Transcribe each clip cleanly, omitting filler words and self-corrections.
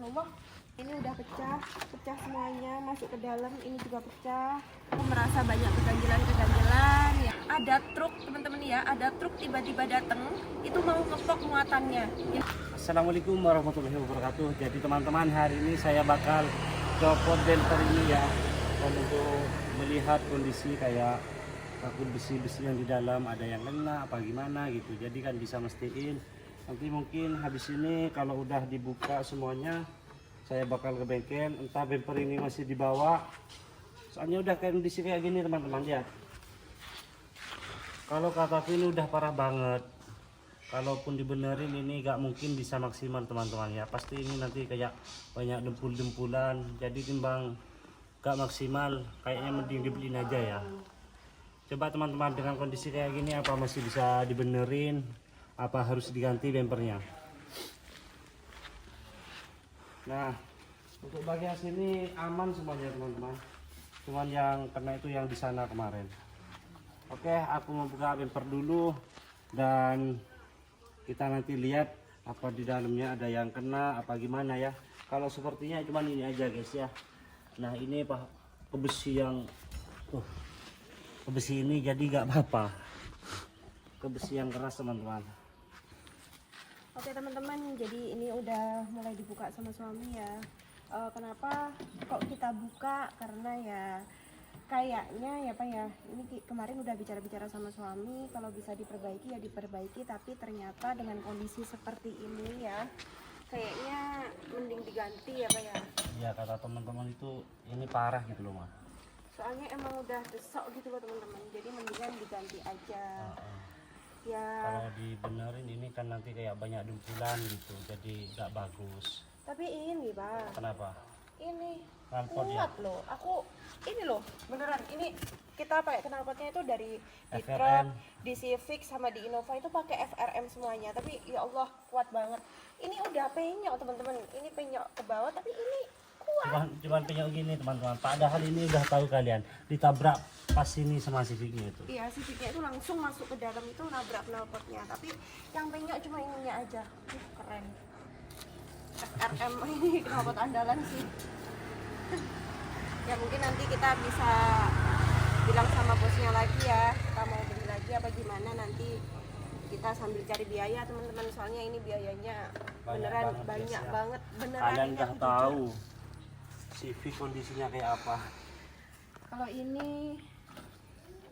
Allah, ini udah pecah semuanya, masuk ke dalam, ini juga pecah. Aku merasa banyak keganjilan ya. Ada truk teman-teman ya, ada truk tiba-tiba datang, itu mau ngepok muatannya. Assalamualaikum warahmatullahi wabarakatuh. Jadi teman-teman, hari ini saya bakal copot bumper ini ya, untuk melihat kondisi kayak takut besi-besi yang di dalam ada yang kena apa gimana gitu. Jadi kan bisa mestiin. Nanti mungkin habis ini kalau udah dibuka semuanya, saya bakal ke bengkel. Entah bumper ini masih dibawa. Soalnya udah kayak kondisi kayak gini teman-teman ya. Kalau kataku ini udah parah banget. Kalaupun dibenerin ini gak mungkin bisa maksimal teman-teman ya. Pasti ini nanti kayak banyak dempul-dempulan. Jadi timbang gak maksimal, kayaknya mending dibeliin aja ya. Coba teman-teman, dengan kondisi kayak gini apa masih bisa dibenerin? Apa harus diganti bempernya? Nah, untuk bagian sini aman semuanya teman-teman. Cuman yang kena itu yang di sana kemarin. Oke, aku mau buka bemper dulu dan kita nanti lihat apa di dalamnya ada yang kena apa gimana ya. Kalau sepertinya cuman ini aja guys ya. Nah ini pak, ke besi yang ke besi ini jadi gak apa-apa, ke besi yang keras teman-teman. Oke teman-teman, jadi ini udah mulai dibuka sama suami ya. Kenapa kok kita buka? Karena ya kayaknya ya Pak ya, ini kemarin udah bicara-bicara sama suami, kalau bisa diperbaiki ya diperbaiki, tapi ternyata dengan kondisi seperti ini ya, kayaknya mending diganti ya Pak ya. Ya kata teman-teman itu ini parah gitu loh mah. Soalnya emang udah desok gitu loh teman-teman, jadi mendingan diganti aja. Ya. Kalau dibenerin ini kan nanti kayak banyak dempulan gitu, jadi gak bagus. Tapi ini Pak. Kenapa? Ini Knalpot kuat ya? Loh, aku ini loh beneran ini kita pakai knalpotnya itu dari di FRM. truk, di Civic sama di Innova itu pakai FRM semuanya, tapi ya Allah kuat banget. Ini udah penyok teman-teman, ini penyok ke bawah tapi ini kuat. Cuman penyok gini teman-teman, padahal ini udah tahu kalian ditabrak pas ini sama Civicnya itu. Iya, Civicnya itu langsung masuk ke dalam itu nabrak knalpotnya, tapi yang penyok cuma ininya aja. Keren. FRM ini knalpot andalan sih. Ya mungkin nanti kita bisa bilang sama bosnya lagi ya, kita mau beli lagi apa gimana, nanti kita sambil cari biaya teman-teman, soalnya ini biayanya beneran banyak banget, beneran. Kalian nggak tahu Civic kondisinya kayak apa. Kalau ini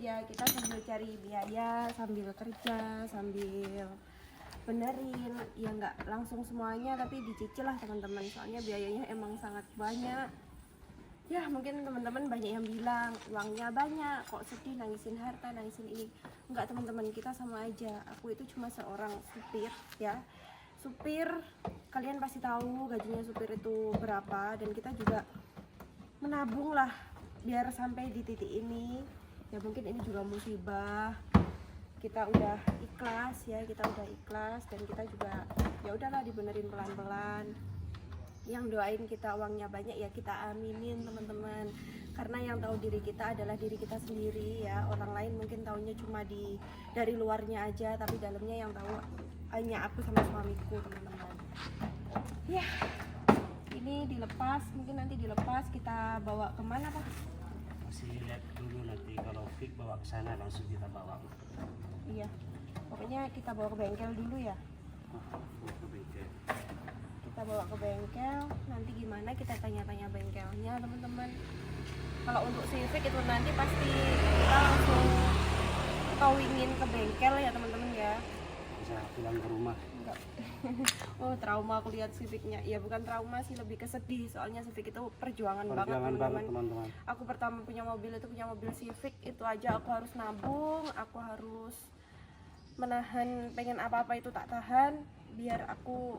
ya kita sambil cari biaya, sambil kerja, sambil benerin, ya nggak langsung semuanya tapi dicicil lah teman-teman, soalnya biayanya emang sangat banyak. Ya mungkin teman-teman banyak yang bilang uangnya banyak, kok sedih nangisin harta, nangisin ini. Enggak teman-teman, kita sama aja. Aku itu cuma seorang supir ya. Supir, kalian pasti tahu gajinya supir itu berapa, dan kita juga menabung lah biar sampai di titik ini. Ya mungkin ini juga musibah. Kita udah ikhlas ya, kita udah ikhlas, dan kita juga ya udahlah dibenerin pelan-pelan. Yang doain kita uangnya banyak ya kita aminin teman-teman, karena yang tahu diri kita adalah diri kita sendiri ya. Orang lain mungkin taunya cuma dari luarnya aja, tapi dalamnya yang tahu hanya aku sama suamiku teman-teman. Ya ini dilepas, mungkin nanti dilepas kita bawa kemana Pak? Masih lihat dulu, nanti kalau fix bawa ke sana langsung kita bawa. Iya, pokoknya kita bawa ke bengkel dulu ya. Kita bawa ke bengkel, nanti gimana kita tanya-tanya bengkelnya teman-teman. Kalau untuk Civic itu nanti pasti kita langsung towingin ke bengkel ya teman-teman ya. Bisa pulang ke rumah. Enggak. Oh trauma aku lihat Civicnya. Ya bukan trauma sih, lebih kesedih, soalnya Civic itu perjuangan banget teman-teman. Aku pertama punya mobil Civic, itu aja aku harus nabung, aku harus menahan, pengen apa-apa itu tak tahan biar aku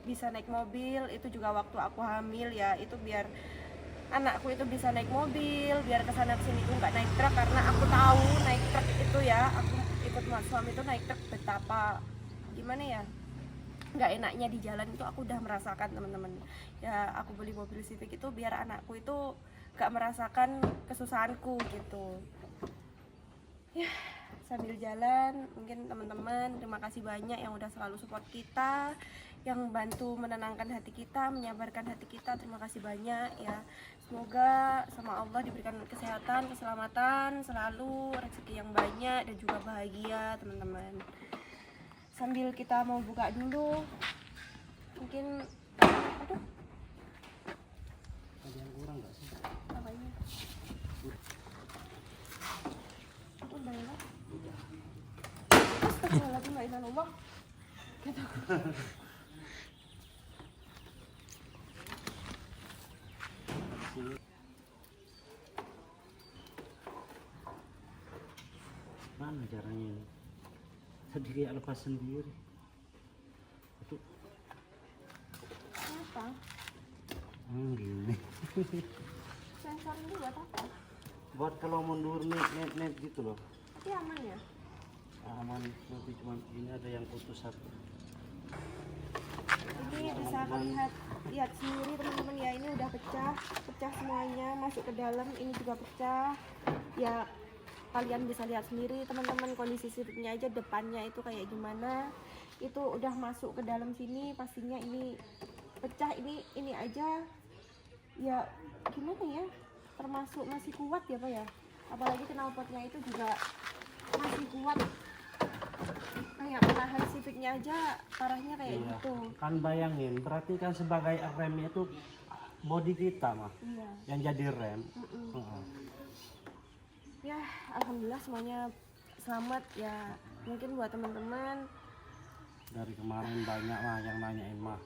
bisa naik mobil. Itu juga waktu aku hamil ya, itu biar anakku itu bisa naik mobil, biar kesana kesini itu nggak naik truk, karena aku tahu naik truk itu ya, aku ikut suami itu naik truk betapa gimana ya, nggak enaknya di jalan itu aku udah merasakan teman-teman ya. Aku beli mobil Civic itu biar anakku itu nggak merasakan kesusahanku gitu ya. sambil jalan. Mungkin teman-teman terima kasih banyak yang udah selalu support kita, yang bantu menenangkan hati kita, menyabarkan hati kita. Terima kasih banyak ya. Semoga sama Allah diberikan kesehatan, keselamatan, selalu rezeki yang banyak dan juga bahagia teman-teman. Sambil kita mau buka dulu, mungkin aduh Ada yang kurang nggak sih? apanya? Udah ya. Astagfirullahaladzim, nggak bisa ngomong. Gitu. Mana caranya ini? Tadi kayak lepas sendiri. Itu Kenapa? gini. Sensor ini buat apa? Buat kalau mundur net gitu loh. Tapi aman ya? Aman, nanti cuma ini ada yang putus satu. Ini bisa lihat sendiri teman-teman ya, ini udah pecah semuanya, masuk ke dalam, ini juga pecah ya. Kalian bisa lihat sendiri teman-teman, kondisi siripnya aja, depannya itu kayak gimana, itu udah masuk ke dalam sini. Pastinya ini pecah, ini aja ya gimana ya, termasuk masih kuat ya Pak ya, apalagi knalpotnya itu juga masih kuat, kayak menahan siripnya aja parahnya kayak Iya. gitu. Kan bayangin, berarti kan sebagai remnya itu body kita mah Iya. yang jadi rem. Mm-mm. Heeh. Ya alhamdulillah semuanya selamat ya. Mungkin buat teman-teman Dari kemarin banyak mah yang nanyain mah,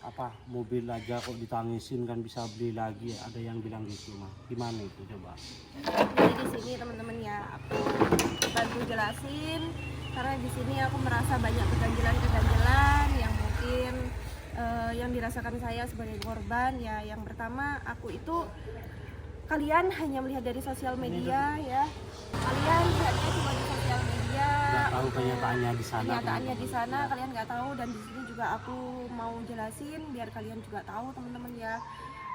apa mobil aja kok ditangisin kan bisa beli lagi, ada yang bilang gitu mah. Gimana itu coba? jadi di sini teman-teman ya, aku bantu jelasin karena di sini aku merasa banyak keganjilan yang mungkin yang dirasakan saya sebagai korban ya. Yang pertama, aku itu kalian hanya melihat dari sosial media ya, kalian lihatnya cuma di sosial media, Nggak tahu kenyataannya di sana. kenyataannya di sana kalian nggak tahu. Dan di sini juga aku mau jelasin biar kalian juga tahu teman-teman ya.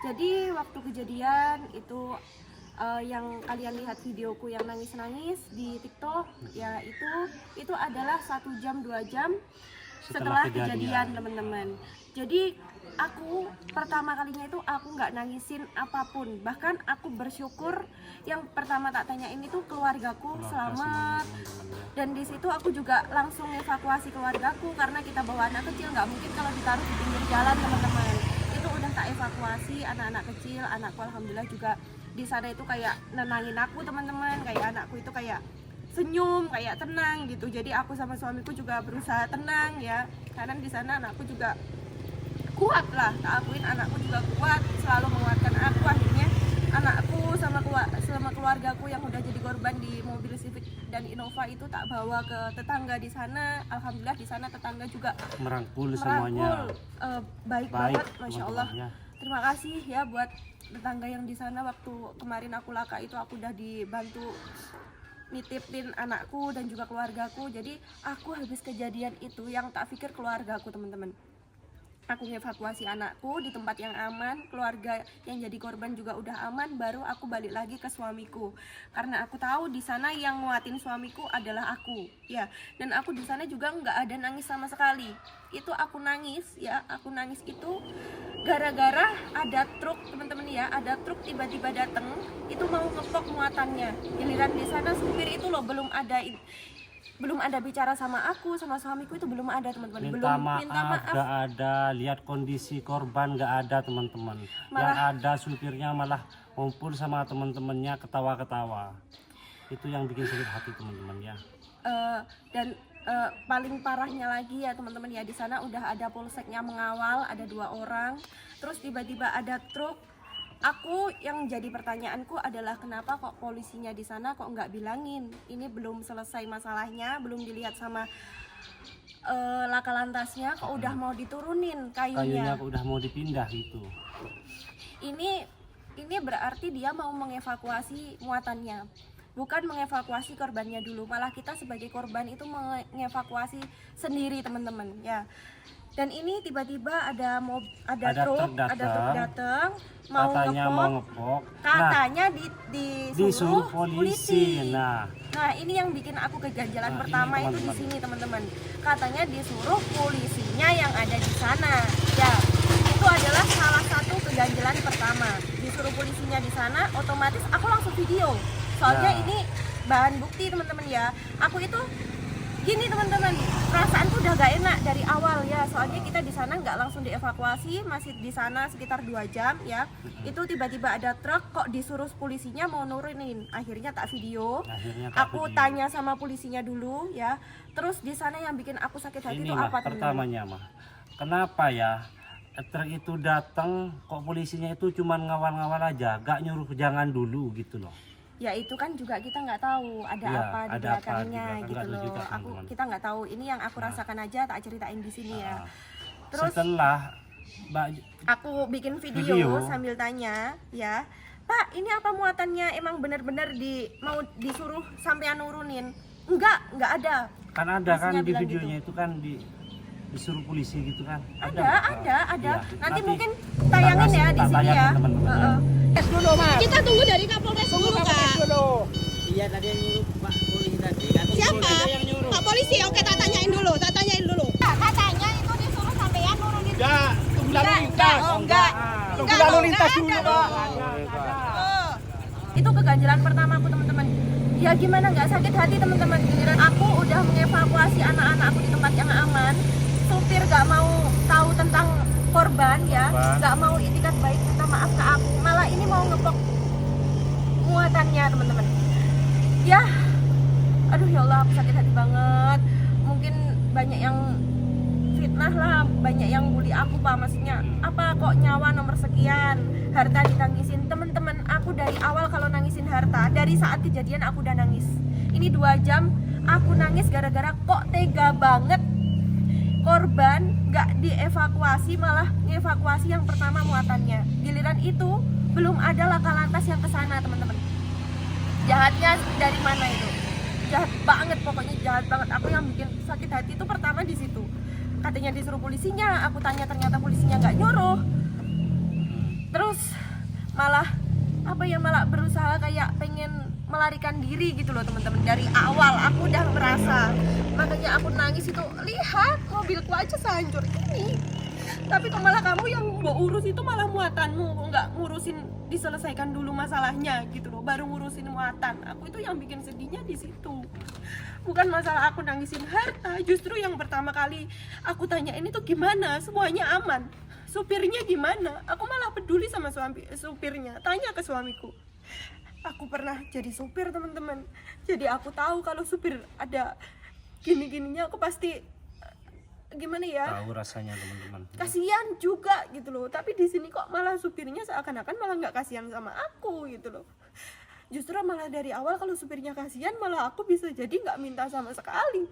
Jadi waktu kejadian itu yang kalian lihat videoku yang nangis-nangis di TikTok ya, itu adalah 1 jam 2 jam setelah kejadian teman-teman. Jadi aku pertama kalinya itu aku nggak nangisin apapun, bahkan aku bersyukur yang pertama tak tanyain itu keluargaku selamat. Dan di situ aku juga langsung evakuasi keluargaku karena kita bawa anak kecil, nggak mungkin kalau ditaruh di pinggir jalan teman-teman. Itu udah tak evakuasi anak-anak kecil. Anakku alhamdulillah juga di sana itu kayak nenangin aku teman-teman, kayak anakku itu kayak senyum, kayak tenang gitu. Jadi aku sama suamiku juga berusaha tenang ya, karena di sana anakku juga kuat lah, tak akuin anakku juga kuat, selalu menguatkan aku. Akhirnya anakku sama keluargaku yang udah jadi korban di mobil Civic dan Innova itu tak bawa ke tetangga di sana. Alhamdulillah di sana tetangga juga merangkul semuanya. Baik banget, masya Allah. teman-teman, ya. Terima kasih ya buat tetangga yang di sana. Waktu kemarin aku laka itu aku udah dibantu nitipin anakku dan juga keluargaku. Jadi aku habis kejadian itu yang tak pikir keluargaku teman-teman. Aku ngevakuasi anakku di tempat yang aman, keluarga yang jadi korban juga udah aman, baru aku balik lagi ke suamiku. Karena aku tahu di sana yang nguatin suamiku adalah aku, ya. Dan aku di sana juga nggak ada nangis sama sekali. Itu aku nangis, ya. Aku nangis itu gara-gara ada truk, teman-teman ya, ada truk tiba-tiba datang, itu mau ngepok muatannya. Giliran di sana supir itu loh belum ada bicara sama aku, sama suamiku itu belum ada teman-teman. Minta maaf, gak ada. Lihat kondisi korban gak ada teman-teman. Yang ada supirnya malah ngumpul sama teman-temannya ketawa-ketawa. Itu yang bikin sakit hati teman-teman ya. Dan paling parahnya lagi ya teman-teman ya, di sana udah ada polseknya mengawal, ada 2 orang. Terus tiba-tiba ada truk. Aku yang jadi pertanyaanku adalah kenapa kok polisinya di sana kok nggak bilangin ini belum selesai masalahnya, belum dilihat sama laka lantasnya kok udah mau diturunin Kayunya kayunya. udah mau dipindah gitu. Ini berarti dia mau mengevakuasi muatannya, bukan mengevakuasi korbannya dulu. Malah kita sebagai korban itu mengevakuasi sendiri teman-teman ya. Dan ini tiba-tiba ada Ada truk datang. datang mau Katanya ngepok. mau ngepok. Katanya Disuruh polisi. Nah, Ini yang bikin aku keganjalan Nah, pertama ini itu di teman-teman. sini teman-teman. Katanya disuruh polisinya yang ada di sana. Ya, itu adalah salah satu keganjalan pertama. Disuruh polisinya di sana, otomatis aku langsung video. Soalnya Ya. ini bahan bukti teman-teman ya. Aku itu gini teman-teman, perasaanku udah gak enak dari awal ya. Soalnya kita di sana nggak langsung dievakuasi, masih di sana sekitar 2 jam ya. Itu tiba-tiba ada truk kok disuruh polisinya mau nurunin. Akhirnya tak video. akhirnya tak Aku video. tanya sama polisinya dulu ya. Terus di sana yang bikin aku sakit hati Ini itu mah apa teman-teman? pertamanya mah. Kenapa ya? Truk itu datang kok polisinya itu cuman ngawal-ngawal aja, gak nyuruh jangan dulu gitu loh. Ya itu kan juga kita nggak tahu ada Iya, apa di ada apa di belakangnya belakang, gitu nggak tahu loh. juga, Aku teman-teman. kita nggak tahu. Ini yang aku rasakan aja tak ceritain di sini ya. Nah, Terus setelah aku bikin video, Video. sambil tanya ya, Pak ini apa muatannya, emang benar-benar mau disuruh sampean nurunin? Enggak ada. kan ada kan Polisinya di bilang videonya gitu. itu kan disuruh polisi gitu kan. Ada. Iya, Nanti mungkin tayangin ya di tak sini ya. tayangin, teman-teman. Heeh. Kita tunggu dari Kapolres dulu, Kak. Iya tadi yang nyuruh Pak polisi tadi kan. Siapa? Pak polisi. Oke, tak tanyain dulu. Katanya itu disuruh sampean nurunin. Enggak, tunggu lalu lintas. Enggak. Tunggu lalu lintas dulu. Itu keganjalan pertama aku teman-teman. Ya gimana nggak sakit hati teman-teman, giliran aku udah mengevakuasi anak-anak aku di tempat yang aman, supir nggak mau tahu tentang korban ya, Korban. nggak mau itikat baik minta maaf ke aku, malah ini mau ngepok muatannya teman-teman. Ya, aduh ya Allah, aku sakit hati banget. Mungkin banyak yang fitnah lah, banyak yang bully aku Pak, maksudnya apa kok nyawa nomor sekian, harta ditangisin. Teman-teman, aku dari awal kalau nangisin harta, dari saat kejadian aku udah nangis. Ini 2 jam aku nangis gara-gara kok tega banget korban nggak dievakuasi, malah ngevakuasi yang pertama muatannya. Giliran itu belum ada laka lantas yang kesana teman-teman. Jahatnya dari mana itu? Jahat banget, pokoknya jahat banget. Aku yang bikin sakit hati itu pertama di situ. Katanya disuruh polisinya, aku tanya ternyata polisinya nggak nyuruh. Terus malah malah berusaha kayak pengen melarikan diri gitu loh teman-teman. Dari awal aku udah merasa, makanya aku nangis itu, lihat mobilku aja sehancur ini. Tapi kok malah kamu yang mau urus itu malah muatanmu, nggak ngurusin diselesaikan dulu masalahnya gitu loh, baru ngurusin muatan. Aku itu yang bikin sedihnya di situ. Bukan masalah aku nangisin harta, justru yang pertama kali aku tanya ini tuh gimana, semuanya aman, supirnya gimana. Aku malah peduli sama supirnya, tanya ke suamiku. Aku pernah jadi supir teman-teman, jadi aku tahu kalau supir ada gini-gininya aku pasti gimana ya, Tahu rasanya teman-teman. kasihan juga gitu loh. Tapi di sini kok malah supirnya seakan-akan malah nggak kasihan sama aku gitu loh. Justru malah dari awal kalau supirnya kasihan, malah aku bisa jadi nggak minta sama sekali.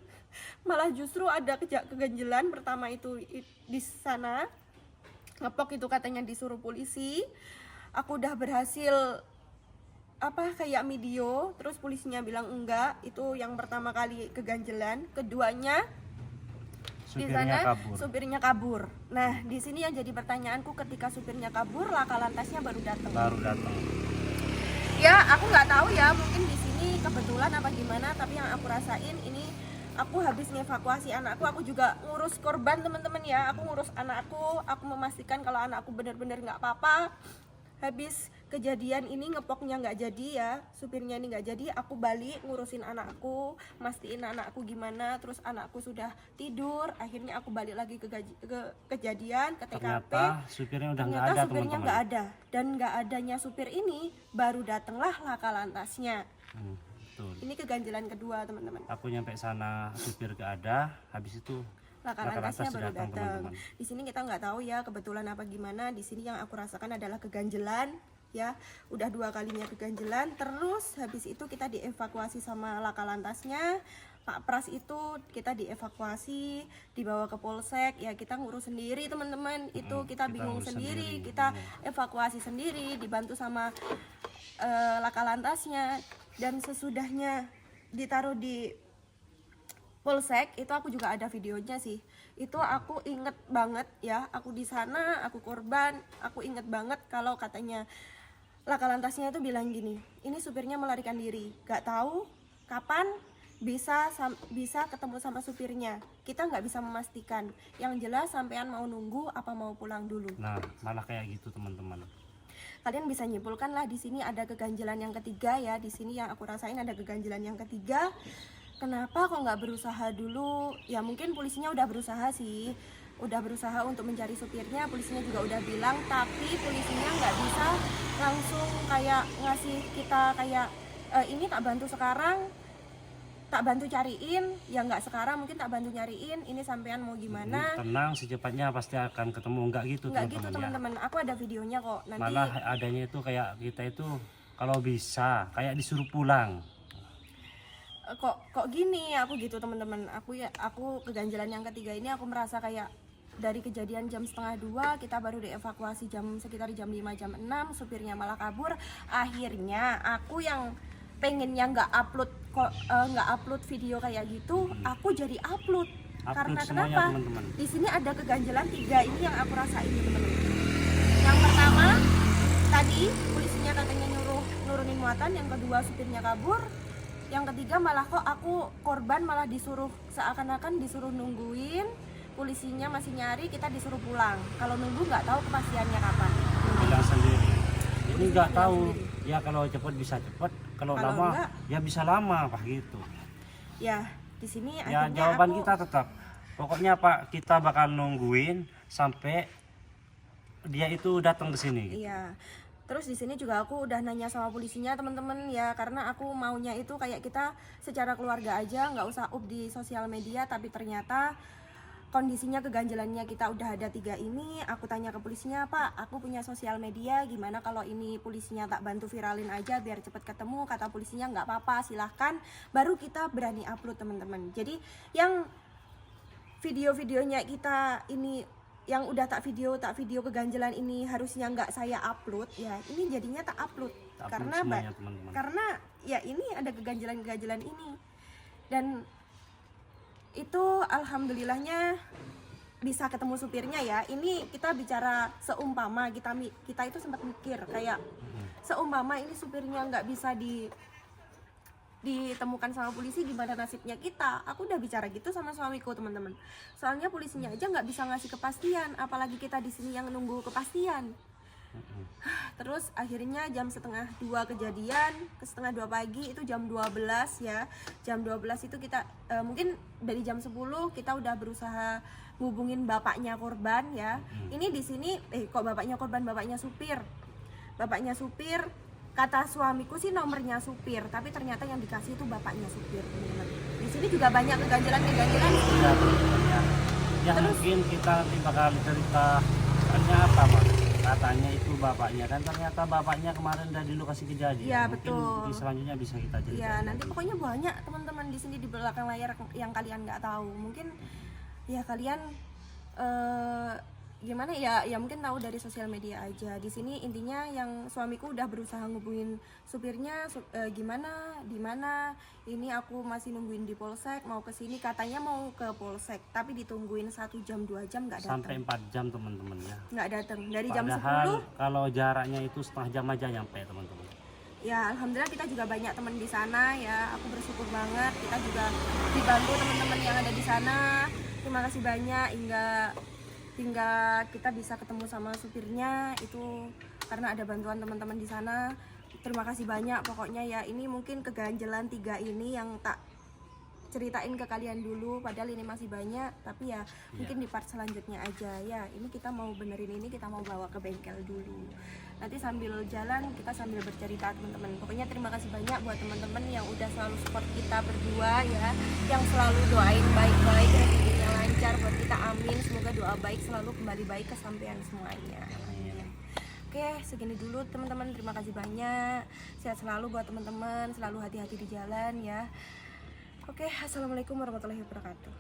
Malah justru ada keganjelan pertama itu di sana ngepok itu katanya disuruh polisi. Aku udah berhasil kayak video, terus polisinya bilang enggak. Itu yang pertama kali keganjelan. Keduanya di Supirnya sana kabur. supirnya kabur. Nah, di sini yang jadi pertanyaanku, ketika supirnya kabur, laka lantasnya baru datang. Baru datang. Ya, aku nggak tahu ya, mungkin di sini kebetulan apa gimana, tapi yang aku rasain ini aku habis ngevakuasi anakku, aku juga ngurus korban teman-teman ya. Aku ngurus anakku, aku memastikan kalau anakku benar-benar nggak apa-apa. Habis kejadian ini ngepoknya nggak jadi ya, supirnya ini nggak jadi, aku balik ngurusin anakku, mastiin anakku gimana, terus anakku sudah tidur. Akhirnya aku balik lagi ke kejadian, ke TKP. Ternyata supirnya udah nggak Ternyata ada supirnya teman-teman. nggak ada, dan nggak adanya supir ini baru datanglah laka lantasnya. Betul. Ini keganjilan kedua teman-teman. Aku nyampe sana supir gak ada, habis itu Laka laka lantasnya lantas baru datang, datang. teman-teman. Di sini kita nggak tahu ya kebetulan apa gimana. Di sini yang aku rasakan adalah keganjilan ya. Udah 2 kalinya keganjilan. Terus habis itu kita dievakuasi sama laka lantasnya. Pak Pras itu kita dievakuasi, dibawa ke polsek. Ya kita ngurus sendiri teman-teman. Itu kita kita bingung ngurus sendiri. sendiri. Kita evakuasi sendiri, dibantu sama laka lantasnya. Dan sesudahnya ditaruh di polsek itu aku juga ada videonya sih. itu aku inget banget ya, aku di sana, aku korban, aku inget banget kalau katanya Laka Lantasnya itu bilang gini, ini supirnya melarikan diri, gak tahu kapan bisa ketemu sama supirnya, kita nggak bisa memastikan. Yang jelas sampean mau nunggu apa mau pulang dulu. Nah, malah kayak gitu teman-teman. Kalian bisa nyimpulkan lah, di sini ada keganjilan yang ketiga ya, di sini yang aku rasain ada keganjilan yang ketiga. Kenapa kok nggak berusaha dulu? Ya mungkin polisinya udah berusaha sih, udah berusaha untuk mencari supirnya, polisinya juga udah bilang, tapi polisinya nggak bisa langsung kayak ngasih kita kayak ini tak bantu sekarang, tak bantu cariin, ya nggak sekarang, mungkin tak bantu nyariin, ini sampean mau gimana. Tenang, secepatnya pasti akan ketemu. Nggak gitu Nggak gitu teman-teman ya. teman-teman, aku ada videonya kok nanti. Malah adanya itu kayak kita itu kalau bisa kayak disuruh pulang. Kok gini aku gitu teman-teman, aku keganjilan yang ketiga ini aku merasa kayak dari kejadian jam 1:30 kita baru dievakuasi sekitar jam 5 jam 6, supirnya malah kabur. Akhirnya aku yang pengennya nggak upload video kayak gitu, aku jadi upload karena semuanya, kenapa? teman-teman. Di sini ada keganjilan 3 ini yang aku rasain teman-teman. Yang pertama tadi polisinya katanya nurunin muatan, yang kedua supirnya kabur, yang ketiga malah kok aku korban malah disuruh seakan-akan disuruh nungguin, polisinya masih nyari, kita disuruh pulang. Kalau nunggu nggak tahu kepastiannya kapan. Bilang sendiri. Ini nggak bilang tahu sendiri. ya, kalau cepat bisa cepat, kalau Kalau lama enggak, ya bisa lama Pak gitu. Ya di sini Ya akhirnya jawaban aku, kita tetap, pokoknya Pak, kita bakal nungguin sampai dia itu datang ke sini gitu. iya. Terus di sini juga aku udah nanya sama polisinya teman-teman ya, karena aku maunya itu kayak kita secara keluarga aja, nggak usah up di sosial media. Tapi ternyata kondisinya keganjilannya kita udah ada 3 ini. Aku tanya ke polisinya, Pak, aku punya sosial media, gimana kalau ini polisinya tak bantu viralin aja biar cepet ketemu? Kata polisinya nggak apa-apa, silahkan. Baru kita berani upload teman-teman. Jadi yang video-videonya kita ini yang udah tak video keganjilan ini harusnya nggak saya upload ya, ini jadinya tak upload. Tak upload Karena semuanya, teman-teman. karena ya ini ada keganjilan ini, dan itu alhamdulillahnya bisa ketemu supirnya ya. Ini kita bicara seumpama kita itu sempat mikir kayak seumpama ini supirnya nggak bisa ditemukan sama polisi, gimana nasibnya kita. Aku udah bicara gitu sama suamiku teman-teman, soalnya polisinya aja nggak bisa ngasih kepastian, apalagi kita di sini yang nunggu kepastian. Terus akhirnya jam 1:30 kejadian, ke 1:30 pagi itu jam 12 ya. Jam 12 itu kita mungkin dari jam 10 kita udah berusaha ngubungin bapaknya korban ya. Ini di sini kok bapaknya korban, bapaknya supir. Bapaknya supir, kata suamiku sih nomornya supir, tapi ternyata yang dikasih itu bapaknya supir. Di sini juga banyak keganjilan. Ya, teman-teman, ya mungkin kita nanti bakal cerita ternyata Mas, katanya itu bapaknya, dan ternyata bapaknya kemarin udah di lokasi kejadian. Iya, Mungkin betul. di selanjutnya bisa kita cerita. Ya nanti pokoknya banyak teman-teman di sini di belakang layar yang kalian nggak tahu. Mungkin ya kalian gimana ya mungkin tahu dari sosial media aja. Di sini intinya yang suamiku udah berusaha ngubungin supirnya, gimana di mana, ini aku masih nungguin di polsek, mau ke sini, katanya mau ke polsek tapi ditungguin 1 jam 2 jam nggak datang. Sampai 4 jam teman-teman ya. Nggak datang dari jam Padahal 10. kalau jaraknya itu setengah jam aja nyampe teman-teman. Ya alhamdulillah kita juga banyak teman di sana ya, aku bersyukur banget kita juga dibantu teman-teman yang ada di sana. Terima kasih banyak hingga kita bisa ketemu sama supirnya itu karena ada bantuan teman-teman di sana. Terima kasih banyak pokoknya ya. Ini mungkin keganjilan 3 ini yang tak ceritain ke kalian dulu, padahal ini masih banyak, tapi ya mungkin di part selanjutnya aja ya. Ini kita mau benerin, ini kita mau bawa ke bengkel dulu, nanti sambil jalan kita sambil bercerita teman-teman. Pokoknya terima kasih banyak buat teman-teman yang udah selalu support kita berdua ya, yang selalu doain baik-baik, rezekinya lancar buat kita, amin. Semoga doa baik selalu kembali baik kesampaian semuanya. Oke, segini dulu teman-teman, terima kasih banyak, sehat selalu buat teman-teman, selalu hati-hati di jalan ya. Oke, assalamualaikum warahmatullahi wabarakatuh.